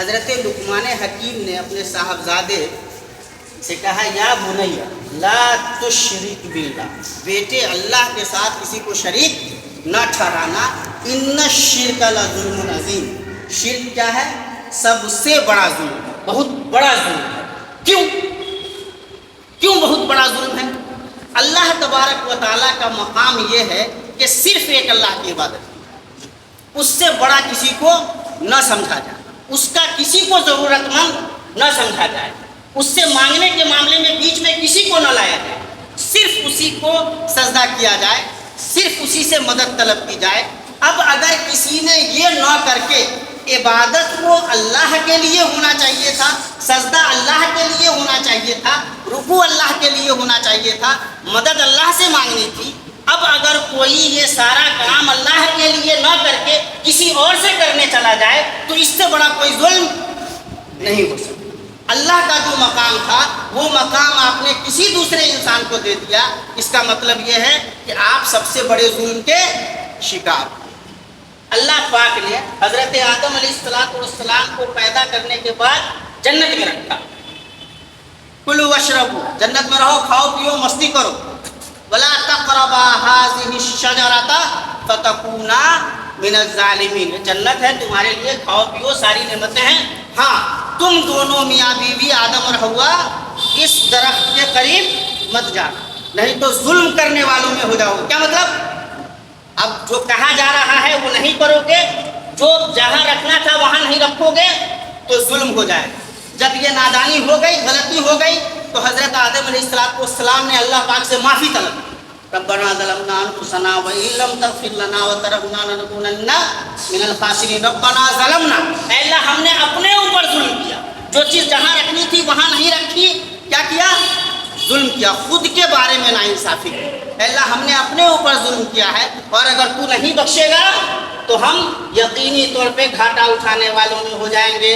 حضرت لقمان حکیم نے اپنے صاحبزادے سے کہا یا بنیا لا تشرک باللہ، بیٹے اللہ کے ساتھ کسی کو شریک نہ ٹھہرانا، ان الشرک لظلم عظیم، شرک کیا ہے؟ سب سے بڑا ظلم ہے، بہت بڑا ظلم ہے۔ کیوں بہت بڑا ظلم ہے؟ اللہ تبارک و تعالیٰ کا مقام یہ ہے کہ صرف ایک اللہ کی عبادت ہے، اس سے بڑا کسی کو نہ سمجھا جائے، اس کا کسی کو ضرورت مند نہ سمجھا جائے، اس سے مانگنے کے معاملے میں بیچ میں کسی کو نہ لایا جائے، صرف اسی کو سجدہ کیا جائے، صرف اسی سے مدد طلب کی جائے۔ اب اگر کسی نے یہ نہ کر کے عبادت کو اللہ کے لیے ہونا چاہیے تھا، سجدہ اللہ کے لیے ہونا چاہیے تھا، رکوع اللہ کے لیے ہونا چاہیے تھا، مدد اللہ سے مانگنی تھی، اب اگر کوئی یہ سارا کام اللہ کے لیے نہ کر کے کسی اور سے کرنے چلا جائے تو اس سے بڑا کوئی ظلم نہیں ہو سکتا۔ اللہ کا جو مقام تھا وہ مقام آپ نے کسی دوسرے انسان کو دے دیا، اس کا مطلب یہ ہے کہ آپ سب سے بڑے ظلم کے شکار۔ اللہ پاک نے حضرت آدم علیہ السلام کو پیدا کرنے کے بعد جنت میں رکھا، کلوا واشربوا، جنت میں رہو، کھاؤ پیو مستی کرو، ولا تقربا هذه الشجرة فتكونا من الظالمین، جنت ہے تمہارے لیے، کھاؤ پیو، ساری نعمتیں ہیں، ہاں تم دونوں میاں بیوی آدم اور حوا اس درخت کے قریب مت جانا، نہیں تو ظلم کرنے والوں میں ہو جاؤ۔ کیا مطلب؟ اب جو کہا جا رہا ہے وہ نہیں کرو گے، جو جہاں رکھنا تھا وہاں نہیں رکھو گے تو ظلم ہو جائے گا۔ جب یہ نادانی ہو گئی، غلطی ہو گئی، تو حضرت آدم علیہ السلام نے اللہ پاک سے معافی طلب کی، ربنا ظلمنا انفسنا وان لم تغفر لنا وترحمنا لنکونن من الخاسرین، ربنا ظلمنا، اے اللہ ہم نے اپنے اوپر ظلم کیا، جو چیز جہاں رکھنی تھی وہاں نہیں رکھی، کیا کیا؟ ظلم کیا، خود کے بارے میں ناانصافی کی، اے اللہ ہم نے اپنے اوپر ظلم کیا ہے، اور اگر تو نہیں بخشے گا تو ہم یقینی طور پہ گھاٹا اٹھانے والوں میں ہو جائیں گے۔